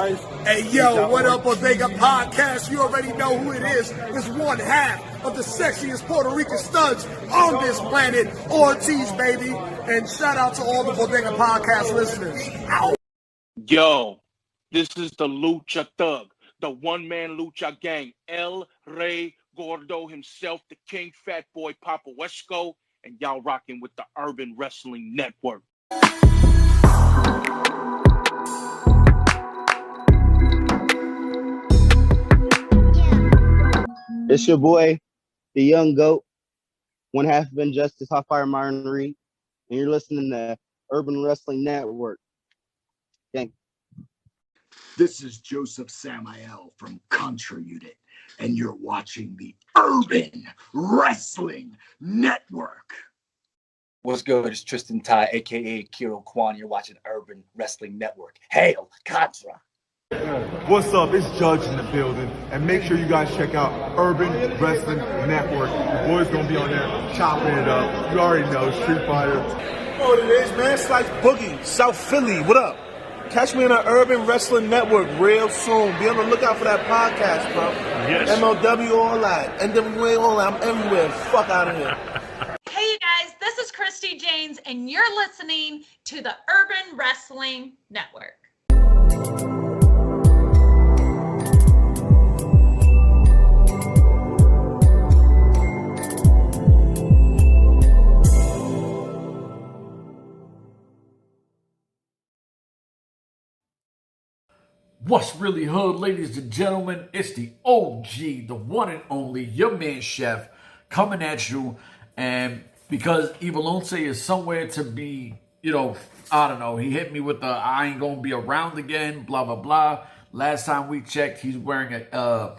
guys. Hey, yo, what up, Bodega Podcast? You already know who it is. It's one half of the sexiest Puerto Rican studs on this planet, Ortiz, baby. And shout out to all the Bodega Podcast listeners. Ow. Yo, this is the Lucha Thug, the one-man Lucha gang, El Rey Gordo himself, the King Fat Boy Papo Esco, and y'all rocking with the Urban Wrestling Network. It's your boy, the young GOAT, one half of Injustice, Hot Fire Myron, and you're listening to Urban Wrestling Network. Gang. This is Josef Samael from Contra Unit, and you're watching the Urban Wrestling Network. What's good? It's Tristan Ty, a.k.a. Ikuro Kwon. You're watching Urban Wrestling Network. Hail Contra! What's up? It's Judge in the building. And make sure you guys check out Urban Wrestling Network. The boys going to be on there chopping it up. You already know, Street Fighter. You know what it is, man. It's like Boogie, South Philly. What up? Catch me on the Urban Wrestling Network real soon. Be on the lookout for that podcast, bro. Yes. MLW, all that. N.W.A, all that. I'm everywhere. Fuck out of here. Hey, you guys. This is Christi Jaynes, and you're listening to the Urban Wrestling Network. What's really hood, ladies and gentlemen? It's the OG, the one and only, your man Chef, coming at you. And because Ivalonce is somewhere to be, I don't know, he hit me with the I ain't gonna be around again, blah, blah, blah. Last time we checked, he's wearing a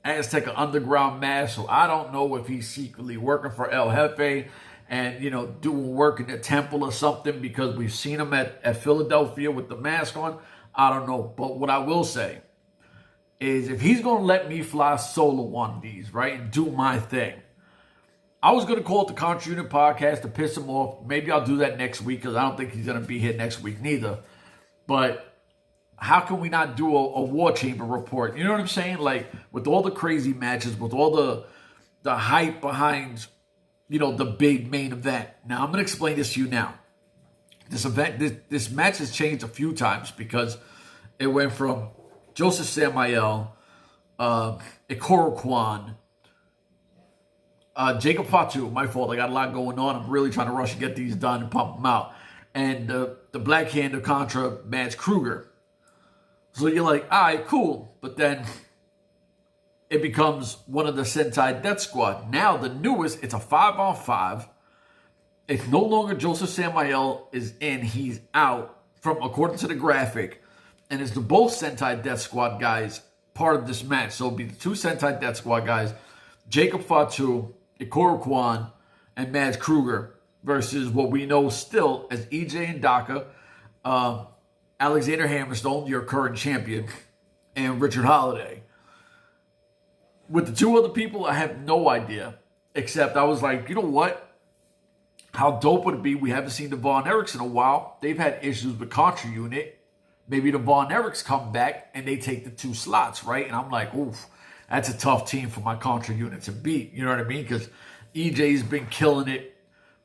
Azteca Underground mask, so I don't know if he's secretly working for El Jefe and, doing work in the temple or something, because we've seen him at Philadelphia with the mask on. I don't know, but what I will say is if he's going to let me fly solo on these, right, and do my thing, I was going to call it the Contra Unit Podcast to piss him off. Maybe I'll do that next week because I don't think he's going to be here next week neither. But how can we not do a War Chamber report? You know what I'm saying? Like, with all the crazy matches, with all the hype behind, the big main event. Now, I'm going to explain this to you now. This match has changed a few times because it went from Josef Samael, Ikuro Kwon, Jacob Fatu. My fault. I got a lot going on. I'm really trying to rush and get these done and pump them out. And the Black Hand of Contra, Mads Kruger. So you're like, all right, cool. But then it becomes one of the Sentai Death Squad. Now the newest, it's a 5-on-5. It's no longer Josef Samael is in, he's out, from according to the graphic. And it's the both Sentai Death Squad guys part of this match. So it'll be the two Sentai Death Squad guys, Jacob Fatu, Ikuro Kwon, and Mads Kruger, versus what we know still as EJ and Daka, Alexander Hammerstone, your current champion, and Richard Holiday. With the two other people, I have no idea. Except I was like, you know what? How dope would it be? We haven't seen the Von Erichs in a while. They've had issues with Contra Unit. Maybe the Von Erichs come back and they take the two slots, right? And I'm like, oof, that's a tough team for my Contra Unit to beat. You know what I mean? Because EJ's been killing it.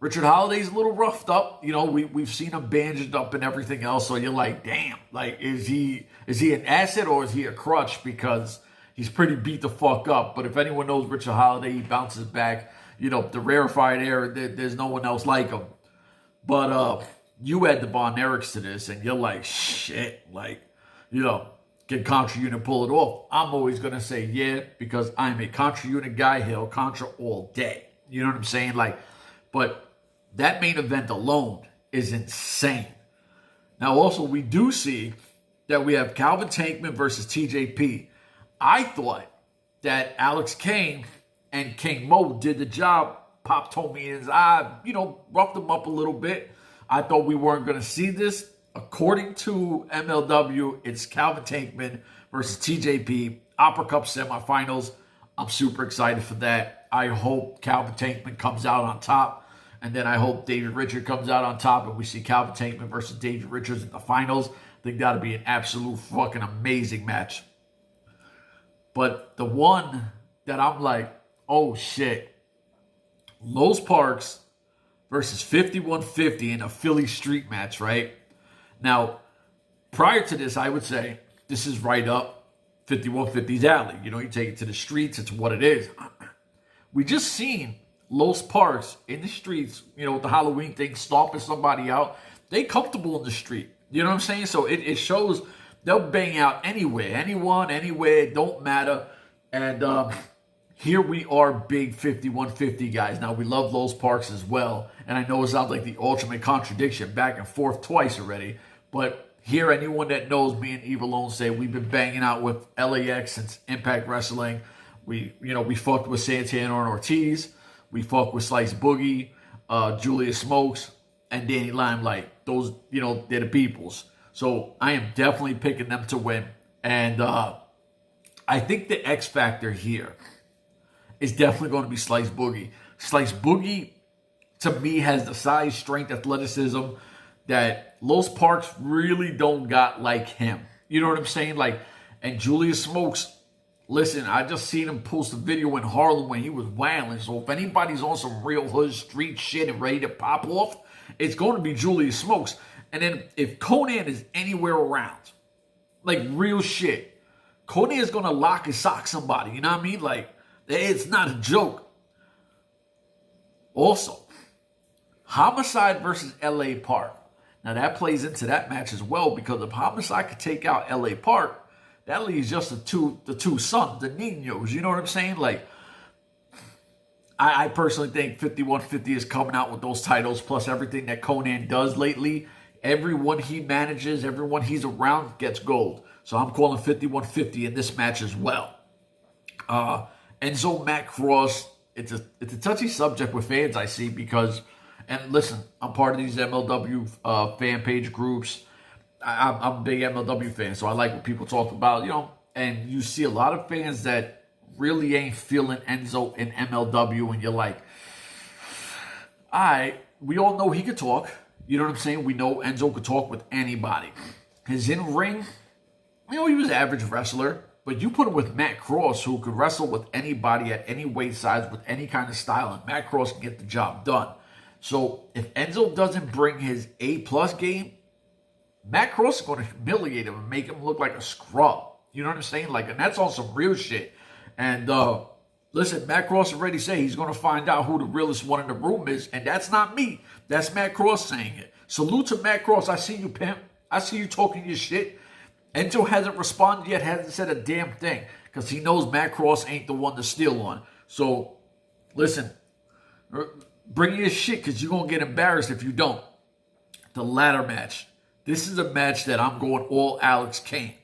Richard Holiday's a little roughed up. We've seen him bandaged up and everything else. So you're like, damn, like, is he an asset or is he a crutch? Because he's pretty beat the fuck up. But if anyone knows Richard Holiday, he bounces back. The rarefied air, there's no one else like him. But you add the Von Erichs to this, and you're like, shit, like, can Contra Unit pull it off? I'm always going to say yeah, because I'm a Contra Unit guy, hail Contra all day. You know what I'm saying? Like, but that main event alone is insane. Now, also, we do see that we have Calvin Tankman versus TJP. I thought that Alex Kane and King Mo did the job. Pop told me in his eye, roughed him up a little bit. I thought we weren't going to see this. According to MLW, it's Calvin Tankman versus TJP, Opera Cup semifinals. I'm super excited for that. I hope Calvin Tankman comes out on top. And then I hope David Richards comes out on top and we see Calvin Tankman versus David Richards in the finals. I think that'll be an absolute fucking amazing match. But the one that I'm like, oh shit, Los Parks versus 5150 in a Philly street match, right? Now, prior to this, I would say this is right up 5150's alley. You know, you take it to the streets, it's what it is. We just seen Los Parks in the streets, you know, with the Halloween thing, stomping somebody out. They comfortable in the street. You know what I'm saying? So it shows they'll bang out anywhere, anyone, anywhere, it don't matter. And here we are, big 5150 guys. Now, we love Los Parks as well. And I know it sounds like the ultimate contradiction, back and forth twice already. But here, anyone that knows me and Eve Alone say we've been banging out with LAX since Impact Wrestling. We fucked with Santana and Ortiz. We fucked with Slice Boogie, Julius Smokes, and Danny Limelight. Those, you know, they're the peoples. So I am definitely picking them to win. And I think the X factor here is definitely going to be Slice Boogie. Slice Boogie, to me, has the size, strength, athleticism that Los Parks really don't got like him. You know what I'm saying? Like, and Julius Smokes, listen, I just seen him post a video in Harlem when he was wailing. So if anybody's on some real hood street shit and ready to pop off, it's going to be Julius Smokes. And then if Conan is anywhere around, like real shit, Conan is going to lock and sock somebody. You know what I mean? Like, it's not a joke. Also, Homicide versus L.A. Park. Now, that plays into that match as well, because if Homicide could take out L.A. Park, that leaves just the two sons, the Ninos. You know what I'm saying? Like, I personally think 5150 is coming out with those titles, plus everything that Conan does lately. Everyone he manages, everyone he's around gets gold. So I'm calling 5150 in this match as well. Enzo Matt Cross, it's a touchy subject with fans, I see, because, and listen, I'm part of these MLW fan page groups. I'm a big MLW fan, so I like what people talk about, you know, and you see a lot of fans that really ain't feeling Enzo in MLW, and you're like, all right, we all know he could talk. You know what I'm saying? We know Enzo could talk with anybody. His in-ring, you know, he was an average wrestler, but you put him with Matt Cross, who could wrestle with anybody at any weight size with any kind of style, and Matt Cross can get the job done. So if Enzo doesn't bring his A+ game, Matt Cross is going to humiliate him and make him look like a scrub. You know what I'm saying? Like, and that's on some real shit. And listen, Matt Cross already said he's going to find out who the realest one in the room is, and that's not me. That's Matt Cross saying it. Salute to Matt Cross. I see you, pimp. I see you talking your shit. Enzo hasn't responded yet, hasn't said a damn thing, because he knows Matt Cross ain't the one to steal on. So, listen, bring your shit, because you're going to get embarrassed if you don't. The ladder match. This is a match that I'm going all Alex Kane.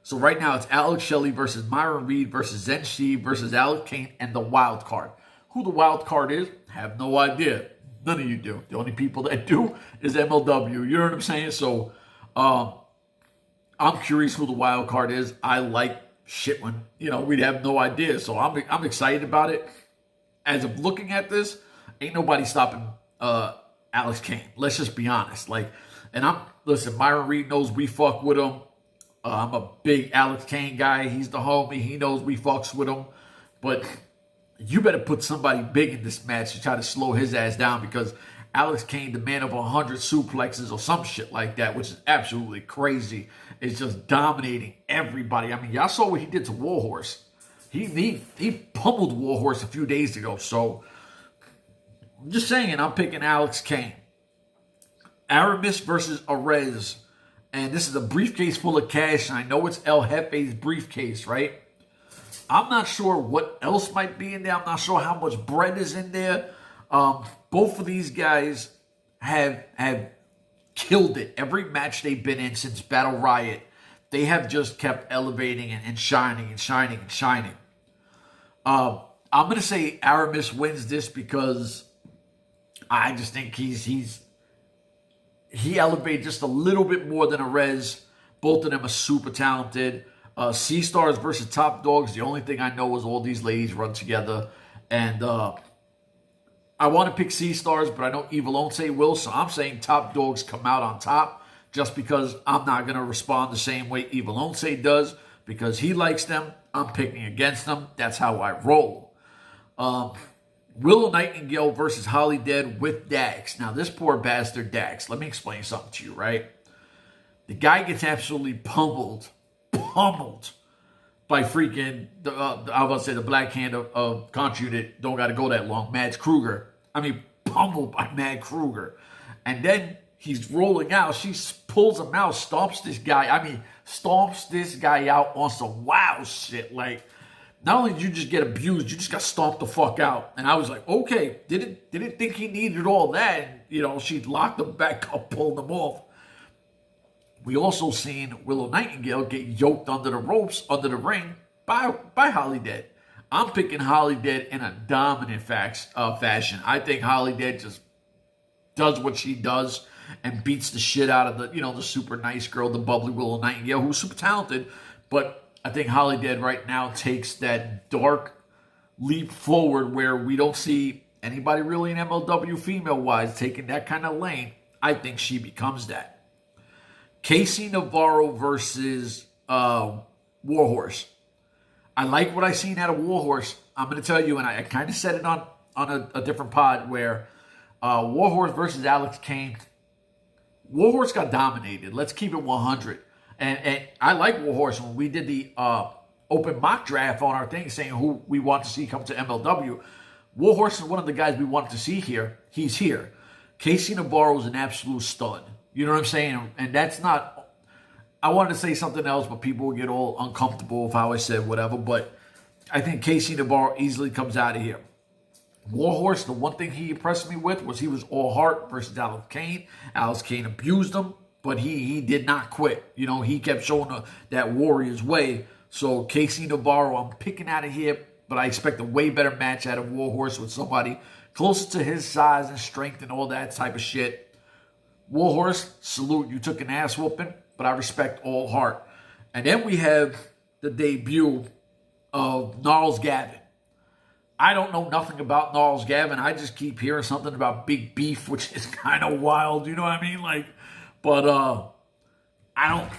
So right now it's Alex Shelley versus Myron Reed versus Zen Shi versus Alex Kane and the wild card. Who the wild card is, I have no idea. None of you do. The only people that do is MLW. You know what I'm saying? So I'm curious who the wild card is. I like shit when, you know, we'd have no idea. So I'm excited about it. As of looking at this, ain't nobody stopping Alex Kane. Let's just be honest. Like, and listen, Myron Reed knows we fuck with him. I'm a big Alex Kane guy. He's the homie. He knows we fucks with him. But you better put somebody big in this match to try to slow his ass down, because Alex Kane, the man of 100 suplexes or some shit like that, which is absolutely crazy, is just dominating everybody. I mean, y'all saw what he did to Warhorse. He pummeled Warhorse a few days ago. So I'm just saying, I'm picking Alex Kane. Aramis versus Aurez. And this is a briefcase full of cash. And I know it's El Jefe's briefcase, right? I'm not sure what else might be in there. I'm not sure how much bread is in there. Both of these guys have killed it. Every match they've been in since Battle Riot, they have just kept elevating and shining and shining and shining. I'm going to say Aramis wins this because I just think he elevated just a little bit more than Aurez. Both of them are super talented. Sea Stars versus Top Dogs. The only thing I know is all these ladies run together. And I want to pick Sea Stars, but I know Evil won't say will. So I'm saying Top Dogs come out on top. just because I'm not going to respond the same way Evil Once does. Because he likes them, I'm picking against them. That's how I roll. Willow Nightingale versus Holly Dead with Dax. Now, this poor bastard Dax, let me explain something to you, right? The guy gets absolutely pummeled by freaking, I was about to say the Black Hand of Contra Unit, don't got to go that long, Mads Kruger. I mean, pummeled by Mad Kruger. And then he's rolling out. She pulls him out, stomps this guy. I mean, stomps this guy out on some wow shit. Like, not only did you just get abused, you just got stomped the fuck out. And I was like, okay, didn't think he needed all that. And, you know, she locked him back up, pulled him off. We also seen Willow Nightingale get yoked under the ropes, under the ring by Holly Dead. I'm picking Holly Dead in a dominant fashion. I think Holly Dead just does what she does and beats the shit out of the super nice girl, the bubbly Willow Nightingale, who's super talented. But I think Holly Dead right now takes that dark leap forward where we don't see anybody really in MLW female-wise taking that kind of lane. I think she becomes that. Casey Navarro versus Warhorse. I like what I seen out of Warhorse. I'm going to tell you, and I kind of said it on a different pod where Warhorse versus Alex Kane. Warhorse got dominated. Let's keep it 100. And I like Warhorse. When we did the open mock draft on our thing saying who we want to see come to MLW, Warhorse is one of the guys we wanted to see here. He's here. Casey Navarro is an absolute stud. You know what I'm saying? And that's not... I wanted to say something else, but people will get all uncomfortable with how I said whatever. But I think Casey Navarro easily comes out of here. Warhorse, the one thing he impressed me with was he was all heart versus Alex Kane. Alex Kane abused him, but he did not quit. You know, he kept showing that warrior's way. So Casey Navarro, I'm picking out of here, but I expect a way better match out of Warhorse with somebody closer to his size and strength and all that type of shit. Warhorse, salute, you took an ass whooping, but I respect all heart. And then we have the debut of Gnarls Gavin. I don't know nothing about Gnarls Gavin. I just keep hearing something about big beef, which is kind of wild. You know what I mean? But I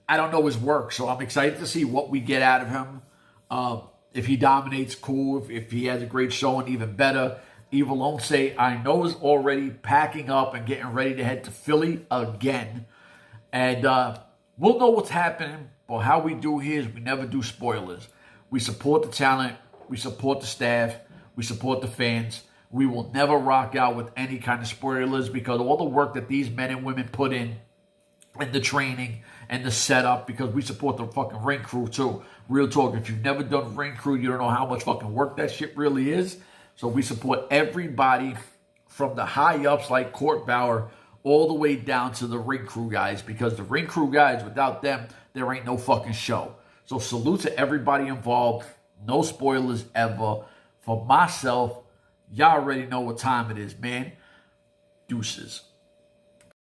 don't know his work, so I'm excited to see what we get out of him. If he dominates, cool. If he has a great showing, even better. Evil Once, I know, is already packing up and getting ready to head to Philly again. And we'll know what's happening, but how we do here is we never do spoilers. We support the talent. We support the staff. We support the fans. We will never rock out with any kind of spoilers because all the work that these men and women put in and the training and the setup, because we support the fucking ring crew too. Real talk, if you've never done ring crew, you don't know how much fucking work that shit really is. So we support everybody from the high ups like Court Bauer all the way down to the ring crew guys, because the ring crew guys, without them, there ain't no fucking show. So salute to everybody involved. No spoilers ever. For myself, y'all already know what time it is, man. Deuces.